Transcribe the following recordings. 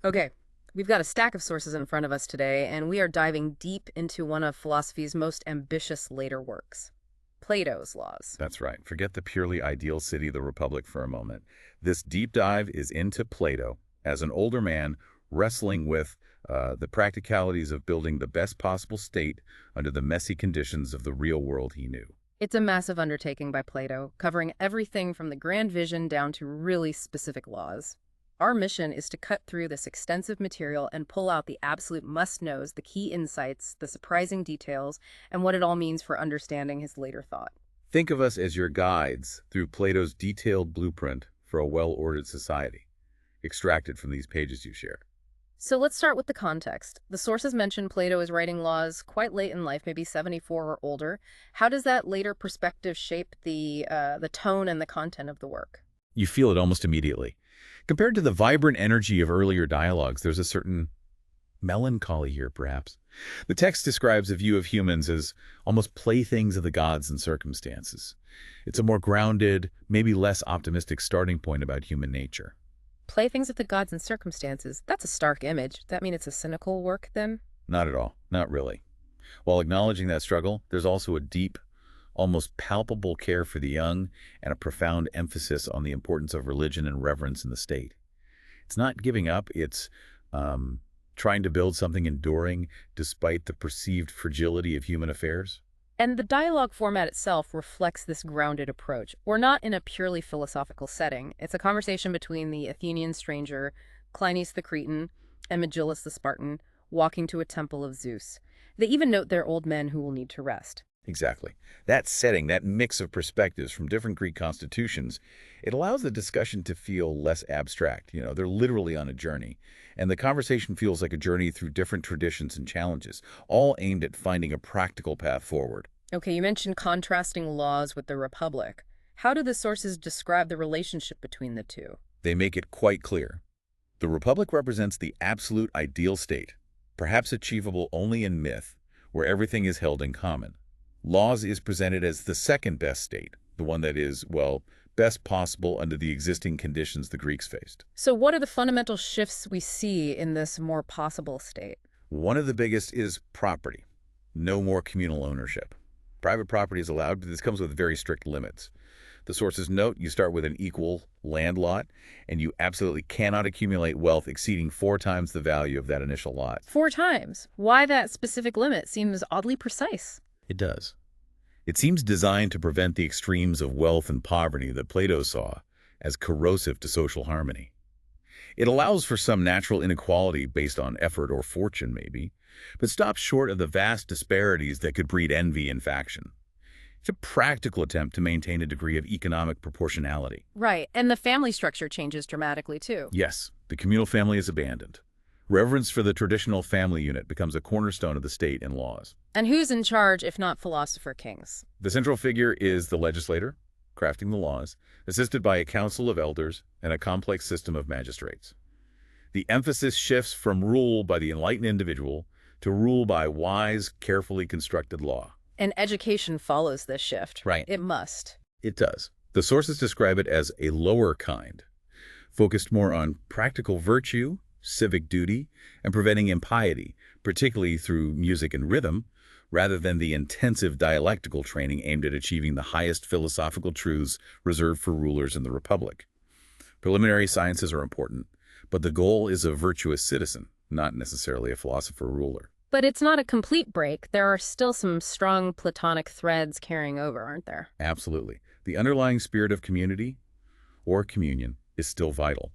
Okay, we've got a stack of sources in front of us today, and we are diving deep into one of philosophy's most ambitious later works, Plato's Laws. That's right. Forget the purely ideal city of the Republic for a moment. This deep dive is into Plato as an older man wrestling with the practicalities of building the best possible state under the messy conditions of the real world he knew. It's a massive undertaking by Plato, covering everything from the grand vision down to really specific laws. Our mission is to cut through this extensive material and pull out the absolute must-knows, the key insights, the surprising details, and what it all means for understanding his later thought. Think of us as your guides through Plato's detailed blueprint for a well-ordered society, extracted from these pages you shared. So let's start with the context. The sources mention Plato is writing laws quite late in life, maybe 74 or older. How does that later perspective shape the tone and the content of the work? You feel it almost immediately. Compared to the vibrant energy of earlier dialogues, there's a certain melancholy here, perhaps. The text describes a view of humans as almost playthings of the gods and circumstances. It's a more grounded, maybe less optimistic starting point about human nature. Playthings of the gods and circumstances. That's a stark image. That mean it's a cynical work, then? Not at all. Not really. While acknowledging that struggle, there's also a deep, almost palpable care for the young and a profound emphasis on the importance of religion and reverence in the state. It's not giving up, it's trying to build something enduring despite the perceived fragility of human affairs. And the dialogue format itself reflects this grounded approach. We're not in a purely philosophical setting. It's a conversation between the Athenian stranger, Cleinias the Cretan, and Megillus the Spartan, walking to a temple of Zeus. They even note they're old men who will need to rest. Exactly. That setting, that mix of perspectives from different Greek constitutions, it allows the discussion to feel less abstract. They're literally on a journey. And the conversation feels like a journey through different traditions and challenges, all aimed at finding a practical path forward. Okay, you mentioned contrasting laws with the Republic. How do the sources describe the relationship between the two? They make it quite clear. The Republic represents the absolute ideal state, perhaps achievable only in myth, where everything is held in common. Laws is presented as the second best state, the one that is, well, best possible under the existing conditions the Greeks faced. So what are the fundamental shifts we see in this more possible state? One of the biggest is property. No more communal ownership. Private property is allowed, but this comes with very strict limits. The sources note you start with an equal land lot, and you absolutely cannot accumulate wealth exceeding 4 times the value of that initial lot. 4 times. Why that specific limit seems oddly precise. It does. It seems designed to prevent the extremes of wealth and poverty that Plato saw as corrosive to social harmony. It allows for some natural inequality based on effort or fortune, maybe, but stops short of the vast disparities that could breed envy and faction. It's a practical attempt to maintain a degree of economic proportionality. Right, and the family structure changes dramatically too. Yes, the communal family is abandoned. Reverence for the traditional family unit becomes a cornerstone of the state and laws. And who's in charge if not philosopher kings? The central figure is the legislator, crafting the laws, assisted by a council of elders and a complex system of magistrates. The emphasis shifts from rule by the enlightened individual to rule by wise, carefully constructed law. And education follows this shift. Right. It must. It does. The sources describe it as a lower kind, focused more on practical virtue, civic duty, and preventing impiety, particularly through music and rhythm, rather than the intensive dialectical training aimed at achieving the highest philosophical truths reserved for rulers in the Republic. Preliminary sciences are important, but the goal is a virtuous citizen, not necessarily a philosopher ruler. But it's not a complete break. There are still some strong Platonic threads carrying over, aren't there? Absolutely. The underlying spirit of community, or communion, is still vital.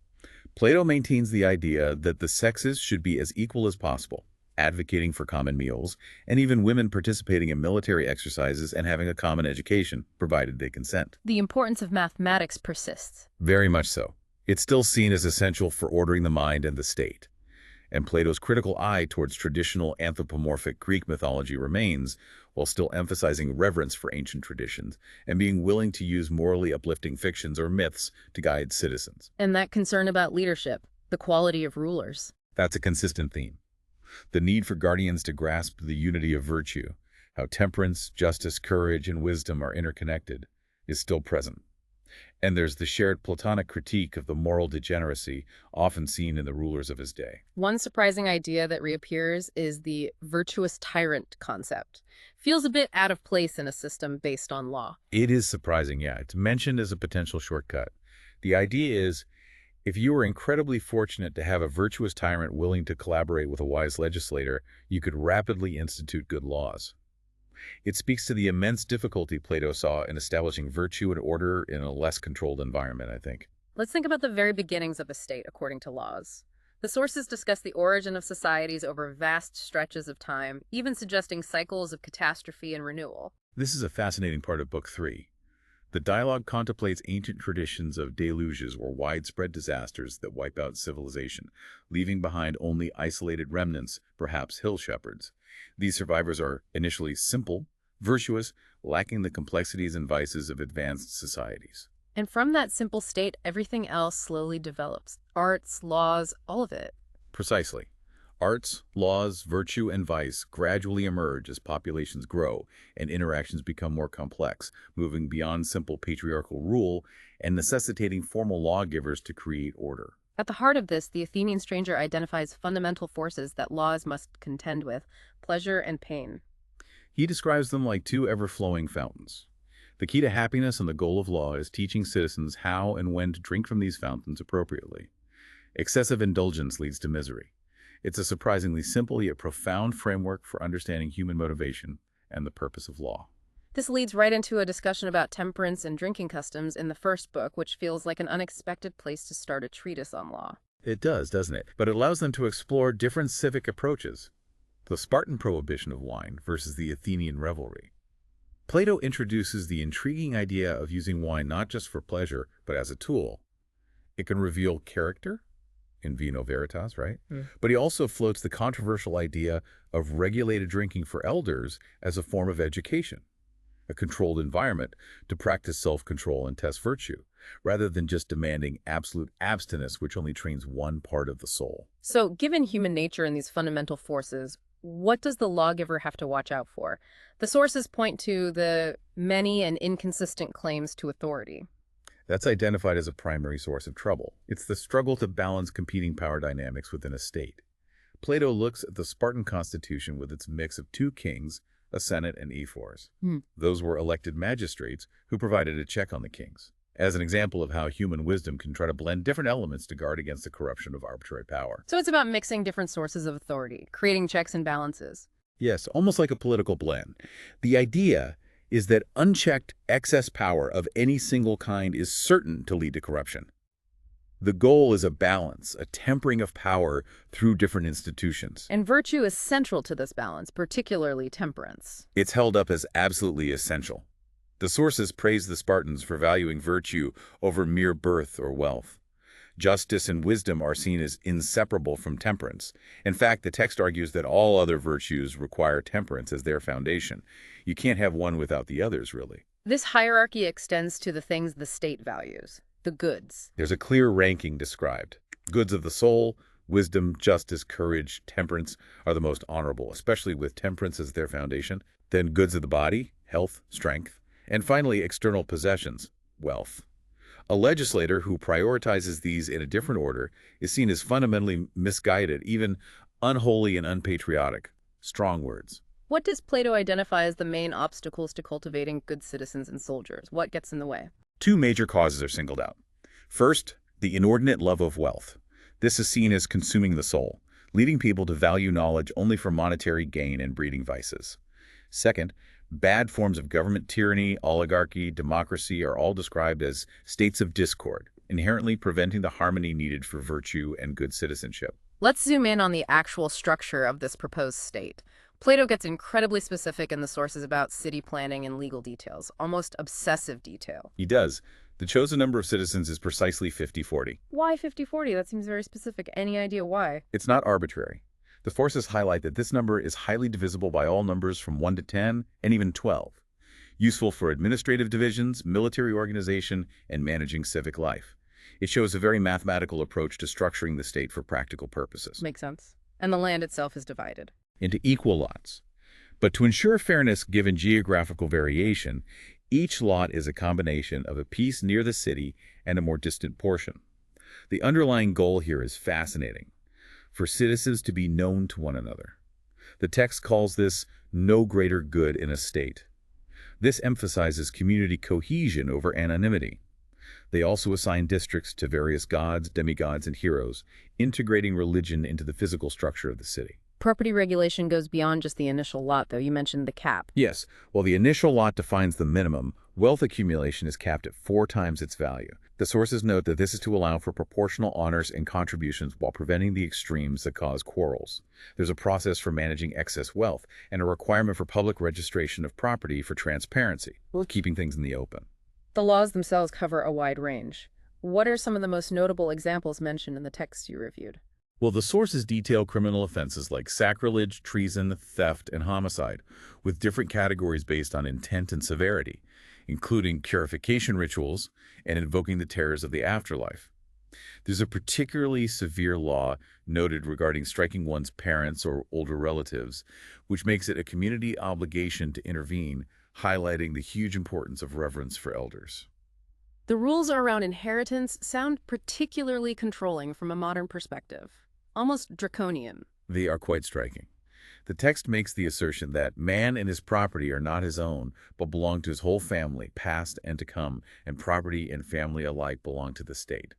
Plato maintains the idea that the sexes should be as equal as possible, advocating for common meals, and even women participating in military exercises and having a common education, provided they consent. The importance of mathematics persists. Very much so. It's still seen as essential for ordering the mind and the state. And Plato's critical eye towards traditional anthropomorphic Greek mythology remains, while still emphasizing reverence for ancient traditions and being willing to use morally uplifting fictions or myths to guide citizens. And that concern about leadership, the quality of rulers. That's a consistent theme. The need for guardians to grasp the unity of virtue, how temperance, justice, courage, and wisdom are interconnected, is still present. And there's the shared Platonic critique of the moral degeneracy often seen in the rulers of his day. One surprising idea that reappears is the virtuous tyrant concept. Feels a bit out of place in a system based on law. It is surprising, yeah. It's mentioned as a potential shortcut. The idea is, if you were incredibly fortunate to have a virtuous tyrant willing to collaborate with a wise legislator, you could rapidly institute good laws. It speaks to the immense difficulty Plato saw in establishing virtue and order in a less controlled environment, I think. Let's think about the very beginnings of a state according to laws. The sources discuss the origin of societies over vast stretches of time, even suggesting cycles of catastrophe and renewal. This is a fascinating part of Book 3. The dialogue contemplates ancient traditions of deluges or widespread disasters that wipe out civilization, leaving behind only isolated remnants, perhaps hill shepherds. These survivors are initially simple, virtuous, lacking the complexities and vices of advanced societies. And from that simple state, everything else slowly develops. Arts, laws, all of it. Precisely. Arts, laws, virtue, and vice gradually emerge as populations grow and interactions become more complex, moving beyond simple patriarchal rule and necessitating formal lawgivers to create order. At the heart of this, the Athenian stranger identifies fundamental forces that laws must contend with, pleasure and pain. He describes them like two ever-flowing fountains. The key to happiness and the goal of law is teaching citizens how and when to drink from these fountains appropriately. Excessive indulgence leads to misery. It's a surprisingly simple yet profound framework for understanding human motivation and the purpose of law. This leads right into a discussion about temperance and drinking customs in the first book, which feels like an unexpected place to start a treatise on law. It does, doesn't it? But it allows them to explore different civic approaches. The Spartan prohibition of wine versus the Athenian revelry. Plato introduces the intriguing idea of using wine not just for pleasure, but as a tool. It can reveal character, in vino veritas, right? But he also floats the controversial idea of regulated drinking for elders as a form of education, a controlled environment to practice self-control and test virtue, rather than just demanding absolute abstinence, which only trains one part of the soul. So, given human nature and these fundamental forces, what does the lawgiver have to watch out for? The sources point to the many and inconsistent claims to authority. That's identified as a primary source of trouble. It's the struggle to balance competing power dynamics within a state. Plato looks at the Spartan constitution with its mix of two kings, a senate, and ephors. Those were elected magistrates who provided a check on the kings, as an example of how human wisdom can try to blend different elements to guard against the corruption of arbitrary power. So it's about mixing different sources of authority, creating checks and balances. Yes, almost like a political blend. The idea is that unchecked excess power of any single kind is certain to lead to corruption. The goal is a balance, a tempering of power through different institutions. And virtue is central to this balance, particularly temperance. It's held up as absolutely essential. The sources praise the Spartans for valuing virtue over mere birth or wealth. Justice and wisdom are seen as inseparable from temperance. In fact, the text argues that all other virtues require temperance as their foundation. You can't have one without the others, really. This hierarchy extends to the things the state values, the goods. There's a clear ranking described. Goods of the soul, wisdom, justice, courage, temperance are the most honorable, especially with temperance as their foundation. Then goods of the body, health, strength. And finally, external possessions, wealth. A legislator who prioritizes these in a different order is seen as fundamentally misguided, even unholy and unpatriotic. Strong words. What does Plato identify as the main obstacles to cultivating good citizens and soldiers? What gets in the way? Two major causes are singled out. First, the inordinate love of wealth. This is seen as consuming the soul, leading people to value knowledge only for monetary gain and breeding vices. Second, bad forms of government tyranny, oligarchy, democracy are all described as states of discord, inherently preventing the harmony needed for virtue and good citizenship. Let's zoom in on the actual structure of this proposed state. Plato gets incredibly specific in the sources about city planning and legal details, almost obsessive detail. He does. The chosen number of citizens is precisely 50-40. Why 50-40? That seems very specific. Any idea why? It's not arbitrary. The forces highlight that this number is highly divisible by all numbers from 1 to 10 and even 12, useful for administrative divisions, military organization, and managing civic life. It shows a very mathematical approach to structuring the state for practical purposes. Makes sense. And the land itself is divided Into equal lots. But to ensure fairness given geographical variation, Each lot is a combination of a piece near the city and a more distant portion. The underlying goal here is fascinating: for citizens to be known to one another. The text calls this no greater good in a state. This emphasizes community cohesion over anonymity. They also assign districts to various gods, demigods, and heroes, integrating religion into the physical structure of the city. Property regulation goes beyond just the initial lot, though. You mentioned the cap. Yes, while the initial lot defines the minimum, wealth accumulation is capped at 4 times its value. The sources note that this is to allow for proportional honors and contributions while preventing the extremes that cause quarrels. There's a process for managing excess wealth and a requirement for public registration of property for transparency, keeping things in the open. The laws themselves cover a wide range. What are some of the most notable examples mentioned in the text you reviewed? Well, the sources detail criminal offenses like sacrilege, treason, theft, and homicide, with different categories based on intent and severity, including purification rituals and invoking the terrors of the afterlife. There's a particularly severe law noted regarding striking one's parents or older relatives, which makes it a community obligation to intervene, highlighting the huge importance of reverence for elders. The rules around inheritance sound particularly controlling from a modern perspective, almost draconian. They are quite striking. The text makes the assertion that man and his property are not his own, but belong to his whole family, past and to come, and property and family alike belong to the state.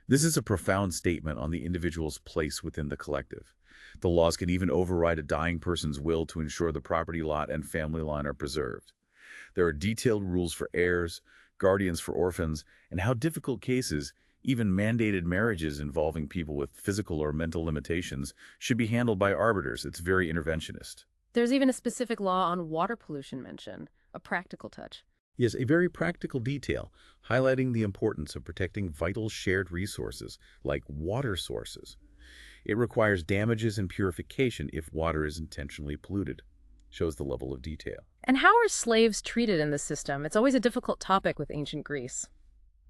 This is a profound statement on the individual's place within the collective. The laws can even override a dying person's will to ensure the property lot and family line are preserved. There are detailed rules for heirs, guardians for orphans, and how difficult cases, even mandated marriages involving people with physical or mental limitations, should be handled by arbiters. It's very interventionist. There's even a specific law on water pollution mentioned, a practical touch. Yes, a very practical detail, highlighting the importance of protecting vital shared resources like water sources. It requires damages and purification if water is intentionally polluted. Shows the level of detail. And how are slaves treated in this system? It's always a difficult topic with ancient Greece.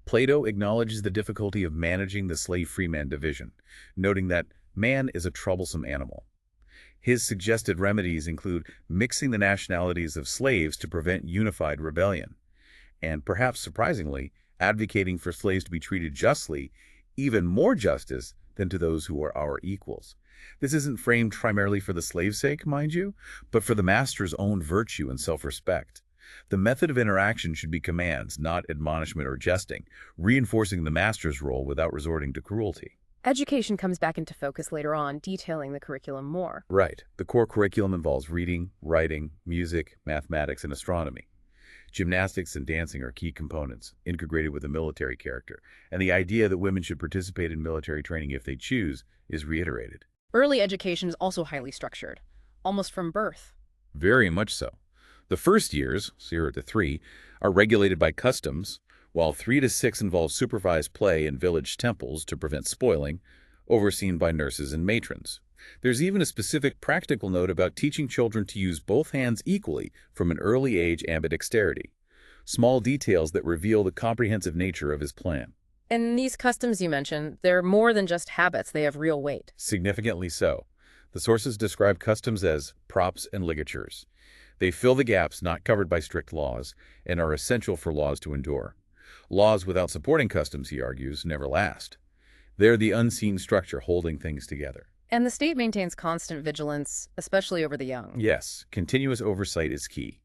Plato acknowledges the difficulty of managing the slave-free-man division, noting that man is a troublesome animal. His suggested remedies include mixing the nationalities of slaves to prevent unified rebellion, and perhaps surprisingly, advocating for slaves to be treated justly, even more justice than to those who are our equals. This isn't framed primarily for the slave's sake, mind you, but for the master's own virtue and self-respect. The method of interaction should be commands, not admonishment or jesting, reinforcing the master's role without resorting to cruelty. Education comes back into focus later on, detailing the curriculum more. Right. The core curriculum involves reading, writing, music, mathematics, and astronomy. Gymnastics and dancing are key components, integrated with a military character, and the idea that women should participate in military training if they choose is reiterated. Early education is also highly structured, almost from birth. Very much so. The first years, 0 to 3, are regulated by customs, while 3 to 6 involve supervised play in village temples to prevent spoiling, overseen by nurses and matrons. There's even a specific practical note about teaching children to use both hands equally from an early age, ambidexterity. Small details that reveal the comprehensive nature of his plan. And these customs you mentioned, they're more than just habits, they have real weight. Significantly so. The sources describe customs as props and ligatures. They fill the gaps not covered by strict laws and are essential for laws to endure. Laws without supporting customs, he argues, never last. They're the unseen structure holding things together. And the state maintains constant vigilance, especially over the young. Yes, continuous oversight is key.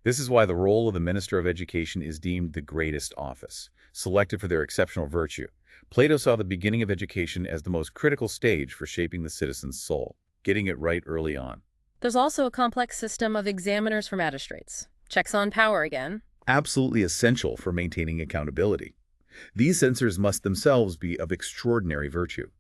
This is why the role of the Minister of Education is deemed the greatest office, selected for their exceptional virtue. Plato saw the beginning of education as the most critical stage for shaping the citizen's soul, getting it right early on. There's also a complex system of examiners for magistrates. Checks on power again. Absolutely essential for maintaining accountability. These censors must themselves be of extraordinary virtue.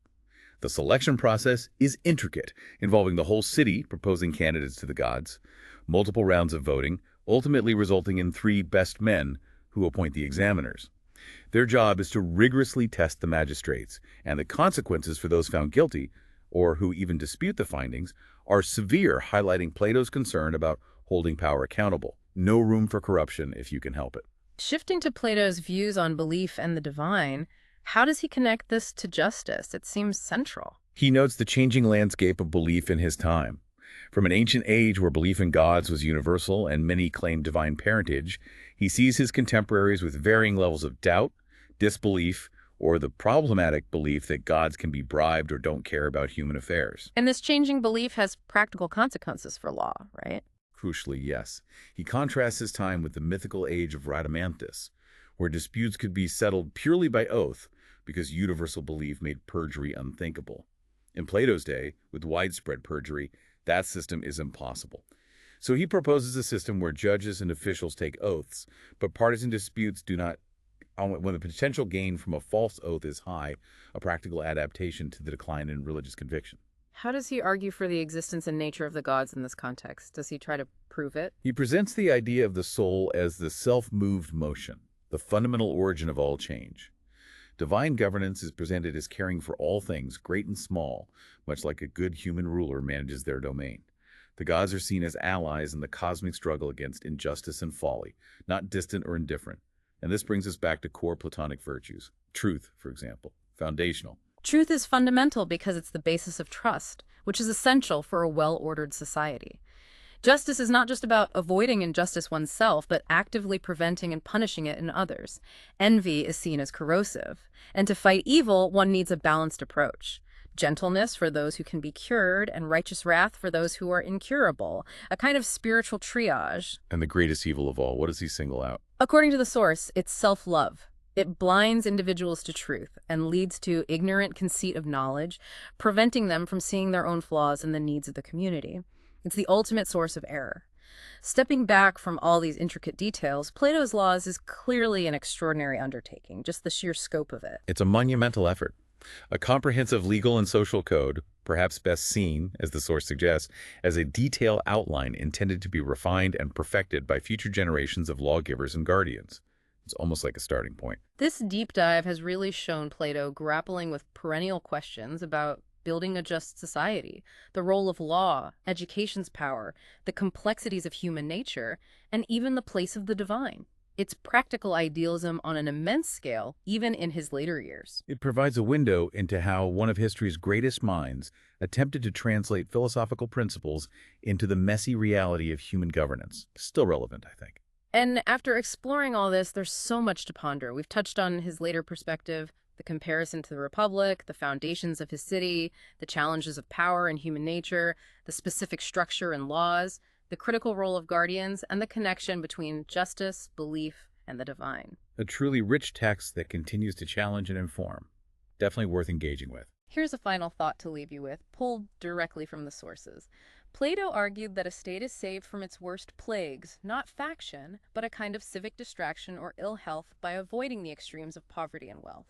The selection process is intricate, involving the whole city proposing candidates to the gods, multiple rounds of voting, ultimately resulting in 3 best men who appoint the examiners. Their job is to rigorously test the magistrates, and the consequences for those found guilty, or who even dispute the findings, are severe, highlighting Plato's concern about holding power accountable. No room for corruption if you can help it. Shifting to Plato's views on belief and the divine, how does he connect this to justice? It seems central. He notes the changing landscape of belief in his time. From an ancient age where belief in gods was universal and many claimed divine parentage, he sees his contemporaries with varying levels of doubt, disbelief, or the problematic belief that gods can be bribed or don't care about human affairs. And this changing belief has practical consequences for law, right? Crucially, yes. He contrasts his time with the mythical age of Rhadamanthus, where disputes could be settled purely by oath because universal belief made perjury unthinkable. In Plato's day, with widespread perjury, that system is impossible. So he proposes a system where judges and officials take oaths, but partisan disputes do not. When the potential gain from a false oath is high, a practical adaptation to the decline in religious conviction. How does he argue for the existence and nature of the gods in this context? Does he try to prove it? He presents the idea of the soul as the self-moved motion, the fundamental origin of all change. Divine governance is presented as caring for all things, great and small, much like a good human ruler manages their domain. The gods are seen as allies in the cosmic struggle against injustice and folly, not distant or indifferent. And this brings us back to core Platonic virtues. Truth, for example, foundational. Truth is fundamental because it's the basis of trust, which is essential for a well-ordered society. Justice is not just about avoiding injustice oneself, but actively preventing and punishing it in others. Envy is seen as corrosive, and to fight evil, one needs a balanced approach. Gentleness for those who can be cured, and righteous wrath for those who are incurable, a kind of spiritual triage. And the greatest evil of all, what does he single out? According to the source, it's self-love. It blinds individuals to truth and leads to ignorant conceit of knowledge, preventing them from seeing their own flaws and the needs of the community. It's the ultimate source of error. Stepping back from all these intricate details, Plato's Laws is clearly an extraordinary undertaking, just the sheer scope of it. It's a monumental effort. A comprehensive legal and social code, perhaps best seen, as the source suggests, as a detailed outline intended to be refined and perfected by future generations of lawgivers and guardians. It's almost like a starting point. This deep dive has really shown Plato grappling with perennial questions about building a just society, the role of law, education's power, the complexities of human nature, and even the place of the divine. It's practical idealism on an immense scale, even in his later years. It provides a window into how one of history's greatest minds attempted to translate philosophical principles into the messy reality of human governance. Still relevant, I think. And after exploring all this, there's so much to ponder. We've touched on his later perspective, the comparison to the Republic, the foundations of his city, the challenges of power and human nature, the specific structure and laws, the critical role of guardians, and the connection between justice, belief, and the divine. A truly rich text that continues to challenge and inform. Definitely worth engaging with. Here's a final thought to leave you with, pulled directly from the sources. Plato argued that a state is saved from its worst plagues, not faction, but a kind of civic distraction or ill health by avoiding the extremes of poverty and wealth.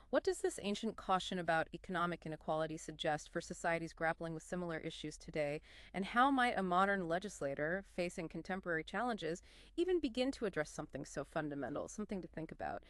What does this ancient caution about economic inequality suggest for societies grappling with similar issues today, and how might a modern legislator facing contemporary challenges even begin to address something so fundamental, something to think about?